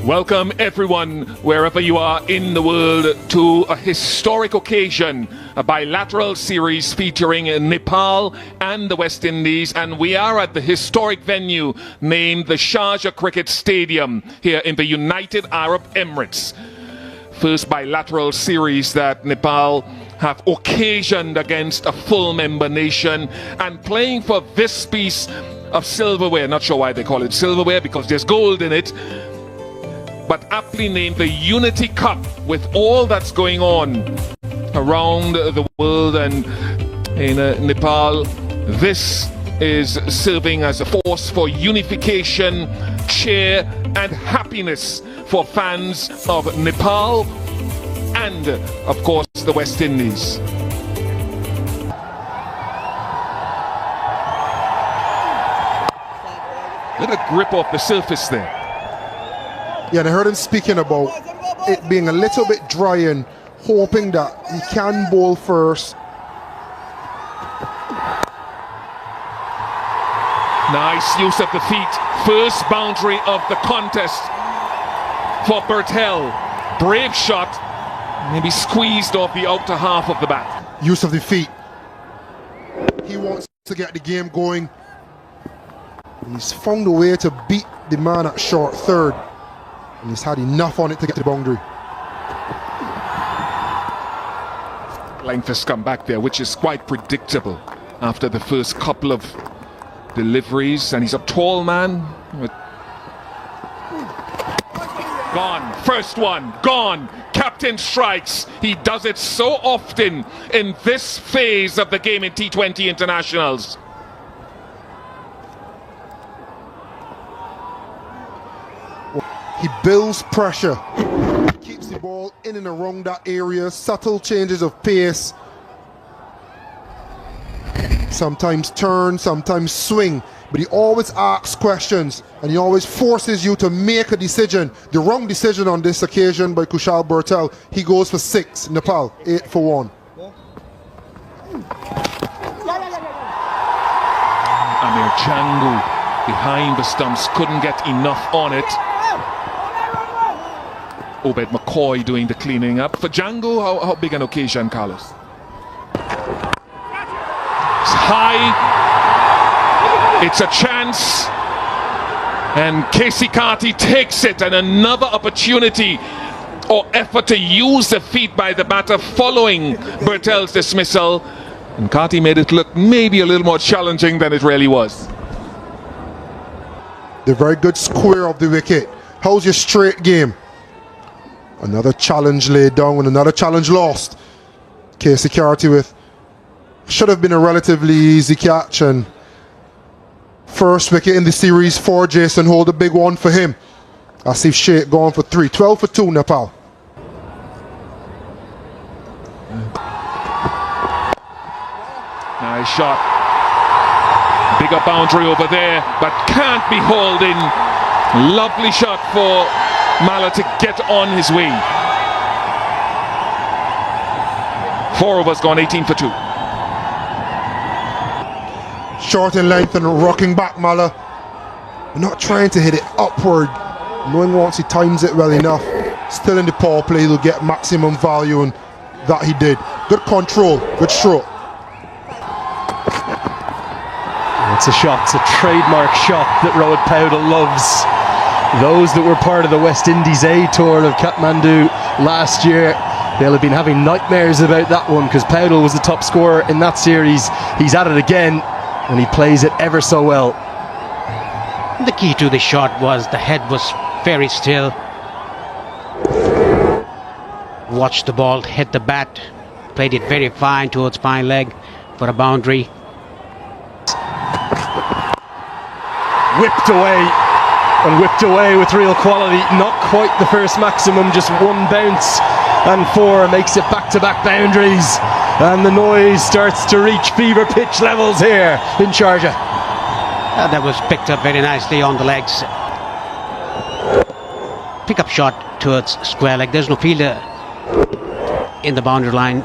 Welcome everyone, wherever you are in the world, to a historic occasion, a bilateral series featuring Nepal and the West Indies, and we are at the historic venue named the Sharjah Cricket Stadium here in the United Arab Emirates. First bilateral series that Nepal have occasioned against a full member nation, and playing for this piece of silverware. Not sure why they call it silverware, because there's gold in it, but aptly named the Unity Cup. With all that's going on around the world and in Nepal, this is serving as a force for unification, cheer and happiness for fans of Nepal and, of course, the West Indies. Let a grip off the surface there. Yeah, and I heard him speaking about it being a little bit dry and hoping that he can bowl first. Nice use of the feet. First boundary of the contest for Bertel. Brave shot, maybe squeezed off the outer half of the bat. Use of the feet. He wants to get the game going. He's found a way to beat the man at short third. And he's had enough on it to get to the boundary. Length has come back there, which is quite predictable after the first couple of deliveries. And he's a tall man. Gone. First one. Gone. Captain strikes. He does it so often in this phase of the game in T20 internationals. He builds pressure, keeps the ball in and around that area, subtle changes of pace, sometimes turn, sometimes swing, but he always asks questions and he always forces you to make a decision. The wrong decision on this occasion by Kushal Bertel. He goes for 6, Nepal 8 for 1. Amir Jangu behind the stumps, couldn't get enough on it. Obed McCoy doing the cleaning up. For Django, how big an occasion, Carlos? It's high. It's a chance. And Casey Carty takes it, and another opportunity or effort to use the feet by the batter following Bertel's dismissal. And Carty made it look maybe a little more challenging than it really was. The very good square of the wicket. How's your straight game? Another challenge laid down and another challenge lost. Casey Carty with should have been a relatively easy catch, and first wicket in the series for Jason Holt, a big one for him. Asif Sheikh gone for 3. 12 for 2 Nepal. Nice shot. Bigger boundary over there, but can't be hauled in. Lovely shot for Mala to get on his way. 4 overs gone, 18 for 2. Short in length and rocking back Mala. Not trying to hit it upward, knowing once he times it well enough. Still in the power play, he'll get maximum value, and that he did. Good control, good stroke. It's a shot, it's a trademark shot that Rohit Powdell loves. Those that were part of the West Indies A tour of Kathmandu last year, they'll have been having nightmares about that one, because Powdell was the top scorer in that series. He's at it again, and he plays it ever so well. The key to the shot was the head was very still. Watched the ball hit the bat, played it very fine towards fine leg for a boundary. Whipped away. And whipped away with real quality. Not quite the first maximum, just one bounce, and 4 makes it back-to-back boundaries, and the noise starts to reach fever pitch levels here in Sharjah. That was picked up very nicely on the legs. Pick up shot towards square leg. There's no fielder in the boundary line.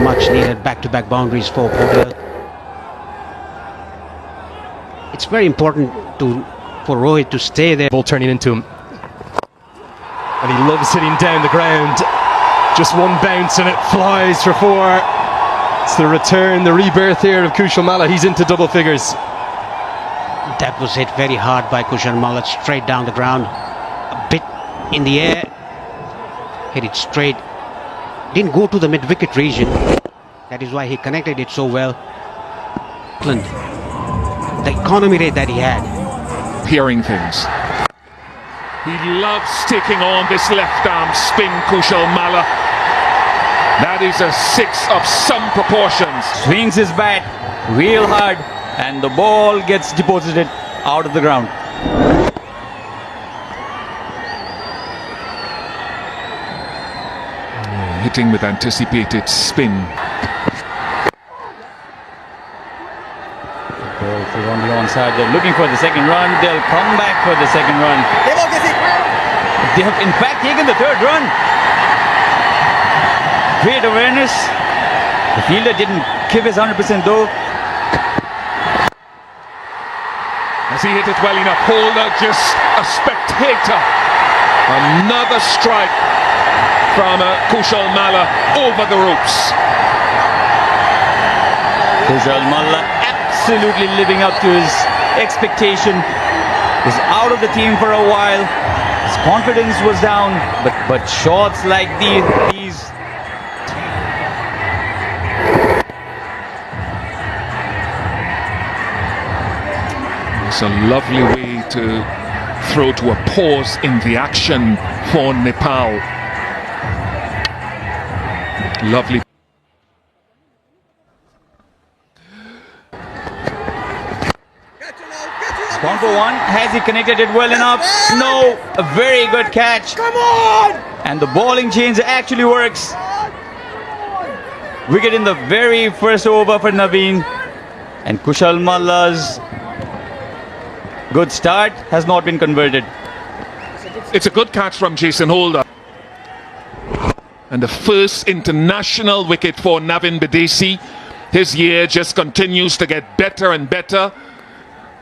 Much needed back-to-back boundaries for Powdell. It's very important to for Rohit to stay there. Ball turning into him. And he loves hitting down the ground. Just one bounce and it flies for 4. It's the return, the rebirth here of Kushal Malla. He's into double figures. That was hit very hard by Kushal Malla, straight down the ground. A bit in the air. Hit it straight. Didn't go to the mid-wicket region. That is why he connected it so well. The economy rate that he had. Hearing things. He loves taking on this left arm spin, Kushal Malla. That is a 6 of some proportions. Swings his bat real hard and the ball gets deposited out of the ground. Hitting with anticipated spin. They're on the onside. They're looking for the second run. They'll come back for the second run. They have in fact taken the third run. Great awareness. The fielder didn't give his 100% though. Has he hit it well enough? Holder just a spectator. Another strike from Kushal Malla over the ropes. Kushal Malla absolutely living up to his expectation. Was out of the team for a while. His confidence was down, but shots like these. It's a lovely way to throw to a pause in the action for Nepal. Lovely. Gone for one. Has he connected it well enough? No. A very good catch. Come on! And the bowling change actually works. Wicket in the very first over for Naveen. And Kushal Malla's good start has not been converted. It's a good catch from Jason Holder. And the first international wicket for Navin Bidesi. His year just continues to get better and better.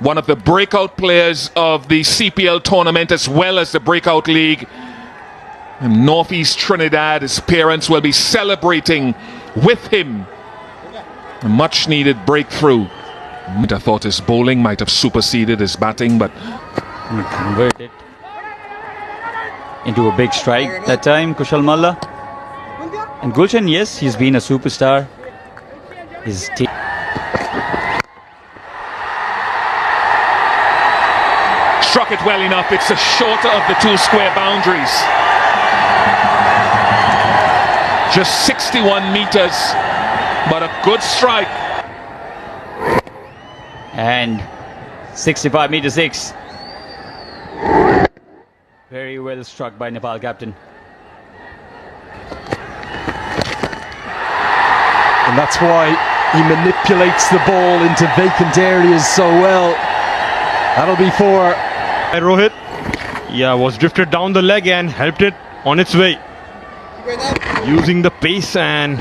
One of the breakout players of the CPL tournament as well as the breakout league. In Northeast Trinidad, his parents will be celebrating with him. A much needed breakthrough. I thought his bowling might have superseded his batting, but He converted into a big strike that time, Kushal Malla. And Gulshan, yes, he's been a superstar. His team. struck it well enough. It's the shorter of the 2 square boundaries. Just 61 meters, but a good strike. And 65 meter 6. Very well struck by Nepal captain. And that's why he manipulates the ball into vacant areas so well. That'll be 4. Rohit, yeah, was drifted down the leg and helped it on its way. Using the pace and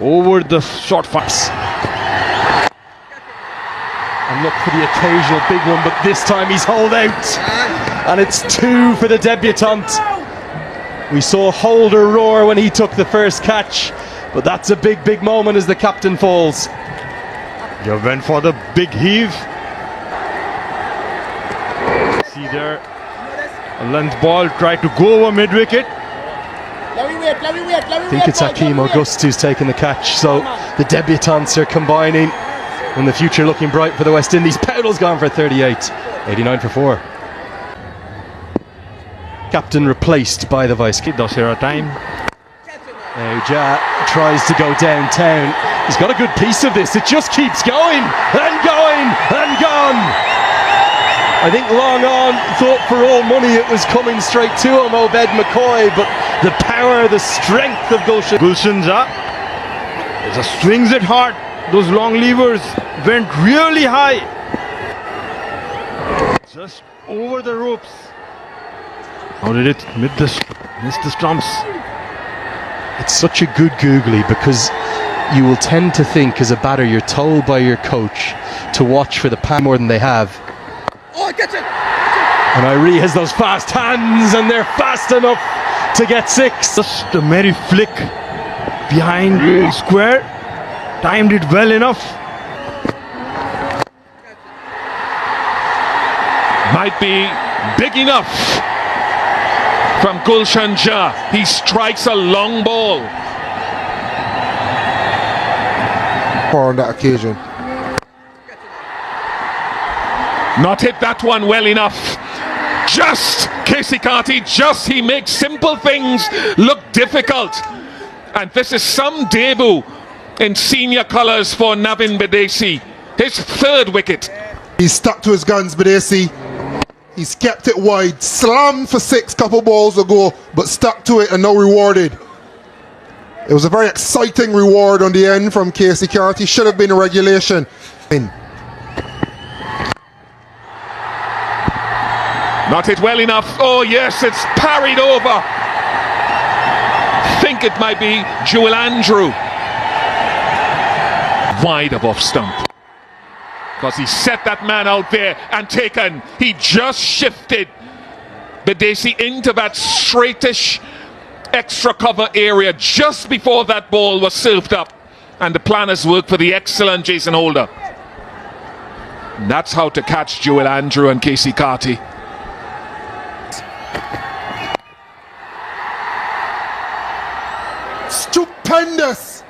over the short fast. And look for the occasional big one, but this time he's holed out. And it's 2 for the debutant. We saw Holder roar when he took the first catch, but that's a big, big moment as the captain falls. You went for the big heave. See there, a length ball tried to go over mid wicket. I think it's Hakeem August who's taken the catch, so the debutants are combining and the future looking bright for the West Indies. Powell's gone for 38, 89 for 4. Captain replaced by the vice. Does here a time. Now Ja tries to go downtown. He's got a good piece of this. It just keeps going and going and gone. I think long on thought for all money it was coming straight to him, Obed McCoy, but the power, the strength of Gulshan. Gulshan's up. Just swings it hard. Those long levers went really high. Just over the ropes. How did it miss the stumps? It's such a good googly because you will tend to think as a batter you're told by your coach to watch for the pan more than they have. Oh, catch it! And Irie has those fast hands, and they're fast enough to get 6. Just a merry flick behind square. Timed it well enough. Might be big enough from Gulshan Jah. He strikes a long ball. On that occasion. Not hit that one well enough. Just Casey Carty, he makes simple things look difficult. And this is some debut in senior colours for Navin Bidesi. His 3rd wicket. He's stuck to his guns, Bidesi. He's kept it wide. Slammed for 6 couple balls ago, but stuck to it and now rewarded. It was a very exciting reward on the end from Casey Carty. Should have been a regulation. Not hit well enough. Oh yes, it's parried over. Think it might be Jewel Andrew. Wide above stump. Because he set that man out there and taken. He just shifted Bidesi into that straightish extra cover area just before that ball was served up. And the planners worked for the excellent Jason Holder. And that's how to catch Jewel Andrew and Casey Carty. Stupendous!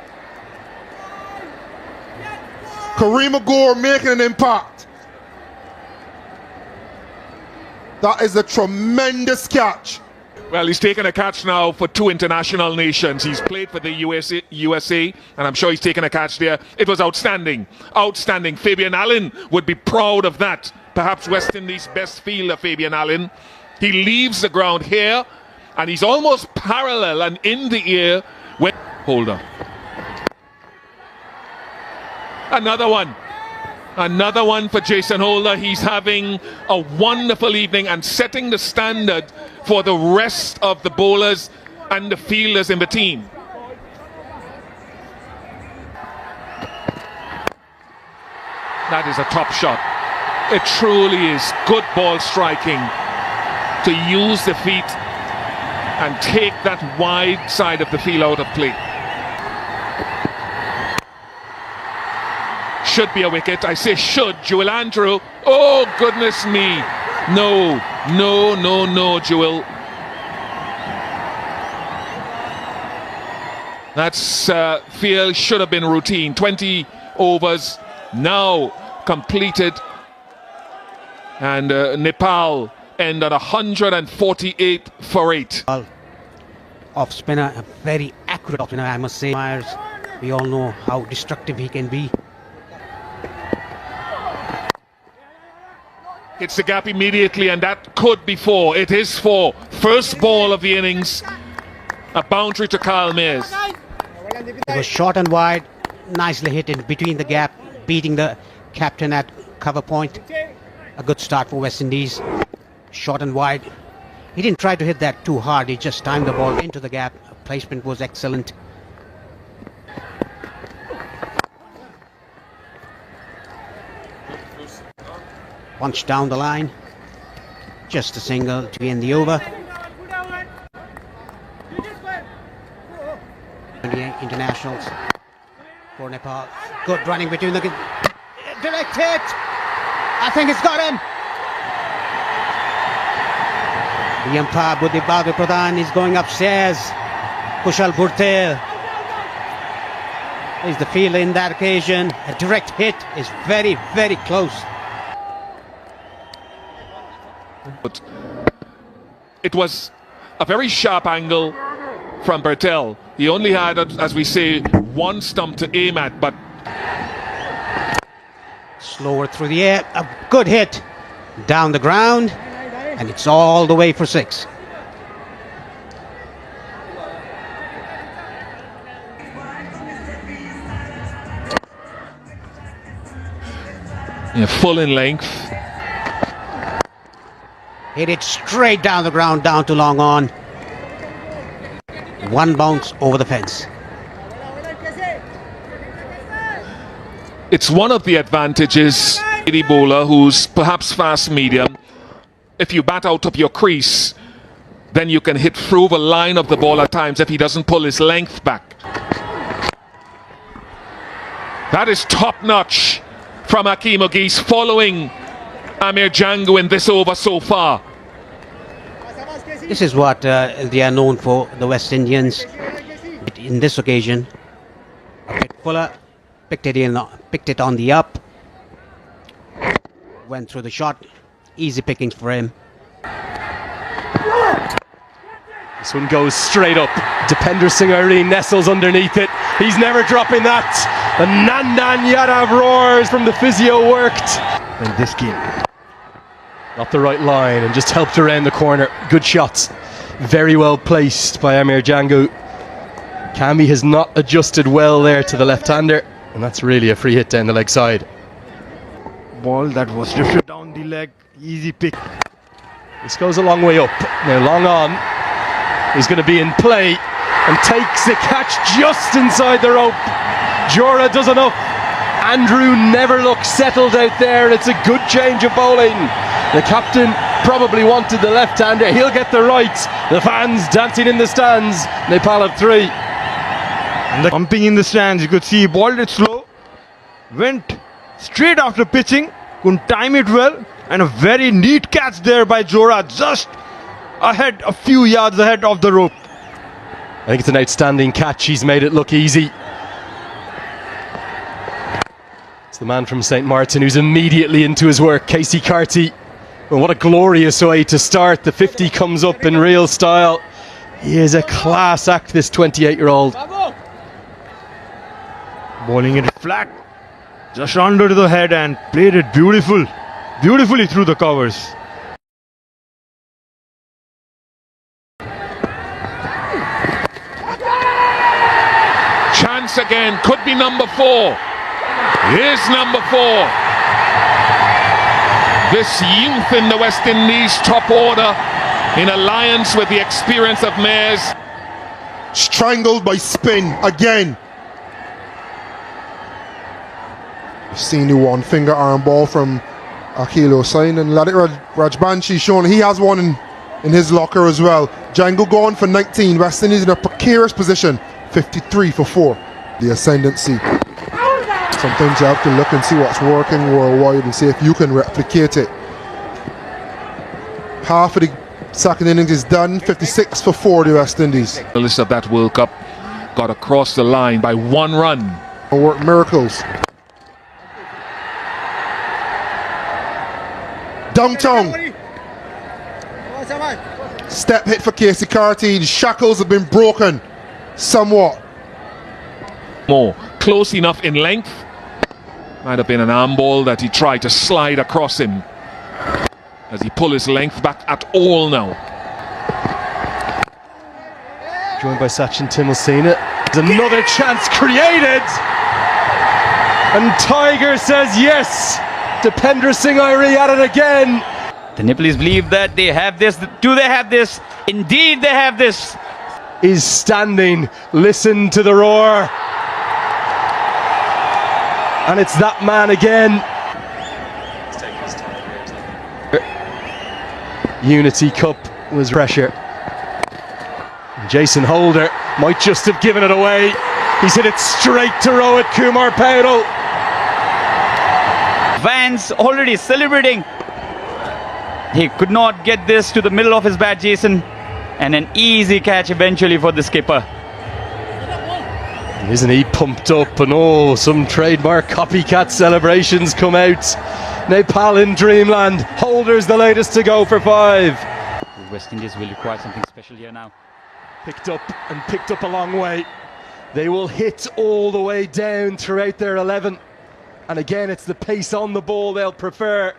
Kareem Agor making an impact. That is a tremendous catch. Well, he's taken a catch now for 2 international nations. He's played for the USA, and I'm sure he's taken a catch there. It was outstanding. Outstanding. Fabian Allen would be proud of that. Perhaps West Indies' best fielder, Fabian Allen. He leaves the ground here, and he's almost parallel and in the air when... Holder. Another one. Another one for Jason Holder. He's having a wonderful evening and setting the standard for the rest of the bowlers and the fielders in the team. That is a top shot. It truly is good ball striking to use the feet and take that wide side of the field out of play. Should be a wicket. I say should. Jewel Andrew. Oh, goodness me. No, Jewel. That's field should have been routine. 20 overs now completed. And Nepal end at 148 for 8. Off spinner, a very accurate off spinner, I must say. Myers, we all know how destructive he can be. Hits the gap immediately, and that could be 4. It is 4. First ball of the innings. A boundary to Kyle Mayers. It was short and wide, nicely hit in between the gap, beating the captain at cover point. A good start for West Indies. Short and wide. He didn't try to hit that too hard, he just timed the ball into the gap. Placement was excellent. Punch down the line. Just a single to end the over. 28 internationals for Nepal. Good running between the... Direct hit! I think it's got him! The umpire Buddhi Bahadur Pradhan is going upstairs. Kushal Bhurtel is the fielder in that occasion. A direct hit is very, very close. But it was a very sharp angle from Bertel. He only had, as we say, one stump to aim at, but... Slower through the air, a good hit down the ground, and it's all the way for 6. Yeah, full in length. Hit it straight down the ground, down to long on. One bounce over the fence. It's one of the advantages, any bowler who's perhaps fast medium, if you bat out of your crease, then you can hit through the line of the ball at times if he doesn't pull his length back. That is top-notch from Hakeem Ogis, following Amir Django in this over so far. This is what they are known for, the West Indians. In this occasion, a bit fuller, picked it on the up, went through the shot, easy pickings for him. This one goes straight up. Dipender Singh Irene nestles underneath it. He's never dropping that. The Nandan Yadav roars from the physio worked. And this game, not the right line and just helped around the corner. Good shots. Very well placed by Amir Django. Kami has not adjusted well there to the left-hander, and that's really a free hit down the leg side. Ball that was drifted down the leg. Easy pick. This goes a long way up. Now long on. He's going to be in play and takes the catch just inside the rope. Jora does enough. Andrew never looks settled out there. It's a good change of bowling. The captain probably wanted the left-hander. He'll get the right. The fans dancing in the stands. Nepal have 3. And the pumping in the stands, you could see he balled it slow. Went straight after pitching. Couldn't time it well. And a very neat catch there by Jora. Just ahead, a few yards ahead of the rope. I think it's an outstanding catch. He's made it look easy. It's the man from St. Martin who's immediately into his work, Casey Carty. Well, what a glorious way to start. The 50 comes up in real style. He is a class act, this 28-year-old. Bowling it flat, just under the head, and played it beautifully through the covers. Chance again, could be number 4. Here's number 4. This youth in the West Indies top order, in alliance with the experience of Mayers. Strangled by spin again. You've seen the one finger arm ball from Akhil Hossain, and Ladit Rajbanshi shown he has one in his locker as well. Django gone for 19. West Indies in a precarious position. 53 for 4. The ascendancy. Sometimes you have to look and see what's working worldwide and see if you can replicate it. Half of the second innings is done. 56 for 4, the West Indies. The list of that World Cup got across the line by 1 run. Work miracles. Downtown. Step hit for Casey Carty. The shackles have been broken somewhat. More close enough in length. Might have been an arm ball that he tried to slide across him. As he pull his length back at all now. Joined by Sachin Tendulkar. There's another chance created. And Tiger says yes. Dipender Singh Irene at it again. The Nepalese believe that they have this. Do they have this? Indeed they have this. Is standing. Listen to the roar. And it's that man again. Unity Cup was pressure. Jason Holder might just have given it away. He's hit it straight to Rohit Kumar Paudel. Fans already celebrating. He could not get this to the middle of his bat, Jason. And an easy catch eventually for the skipper. Isn't he pumped up? And oh, some trademark copycat celebrations come out. Nepal in dreamland. Holder's the latest to go for 5. The West Indies will require something special here now. Picked up a long way. They will hit all the way down throughout their 11. And again, it's the pace on the ball they'll prefer.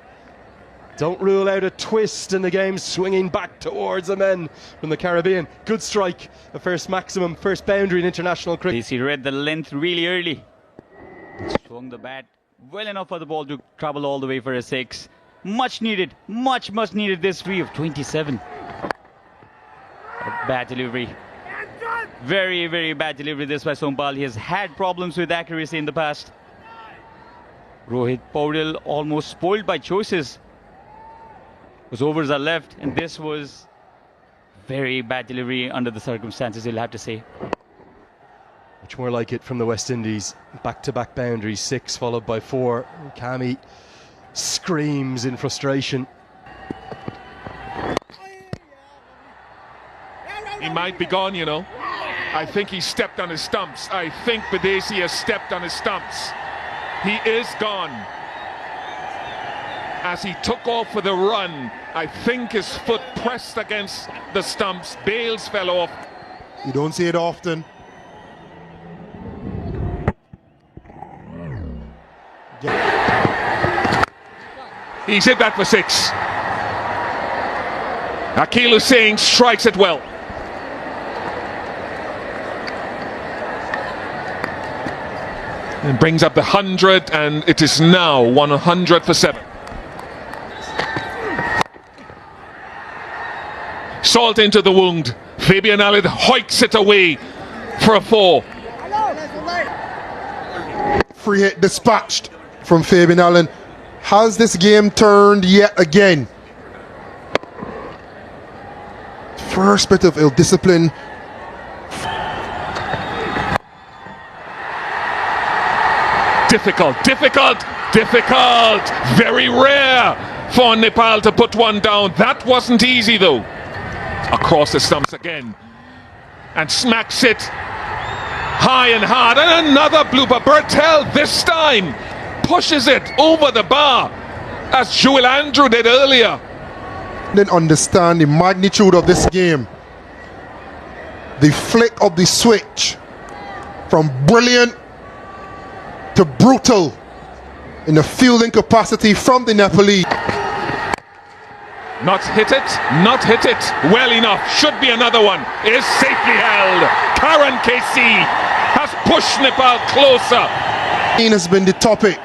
Don't rule out a twist in the game, swinging back towards the men from the Caribbean. Good strike, the first maximum, first boundary in international cricket. He read the length really early. Swung the bat well enough for the ball to travel all the way for a 6. Much needed, much needed this free of 27. A bad delivery. Very bad delivery this by Sompal. He has had problems with accuracy in the past. Rohit Paudel almost spoiled by choices. Because overs are left, and this was very bad delivery under the circumstances, you'll have to say. Much more like it from the West Indies. Back-to-back boundaries, 6 followed by 4. Kami screams in frustration. He might be gone, you know. I think he stepped on his stumps. I think Bidesi has stepped on his stumps. He is gone. As he took off for the run, I think his foot pressed against the stumps. Bales fell off. You don't see it often. He's hit that for 6. Akil Hussain strikes it well. And brings up the 100, and it is now 100 for 7. Salt into the wound. Fabian Allen hoiks it away for a 4. Free hit dispatched from Fabian Allen. Has this game turned yet again? First bit of ill-discipline. Difficult. Very rare for Nepal to put one down. That wasn't easy though. Across the stumps again. And smacks it high and hard. And another blooper. Bertel this time pushes it over the bar as Joel Andrew did earlier. Didn't understand the magnitude of this game. The flick of the switch from brilliant to brutal in the fielding capacity from the Nepalese. Not hit it well enough. Should be another one. Is safely held. Karan KC has pushed Nepal closer. Has been the topic,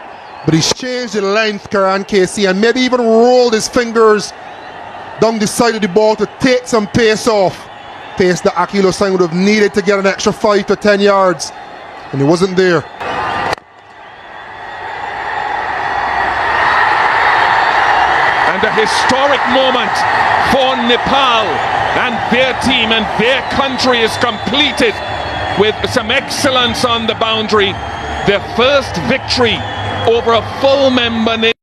but he's changed the length, Karan KC, and maybe even rolled his fingers down the side of the ball to take some pace off. Pace that Akil Hussain would have needed to get an extra 5 to 10 yards, and it wasn't there. And a historic moment for Nepal and their team and their country is completed with some excellence on the boundary. Their first victory over a full member nation.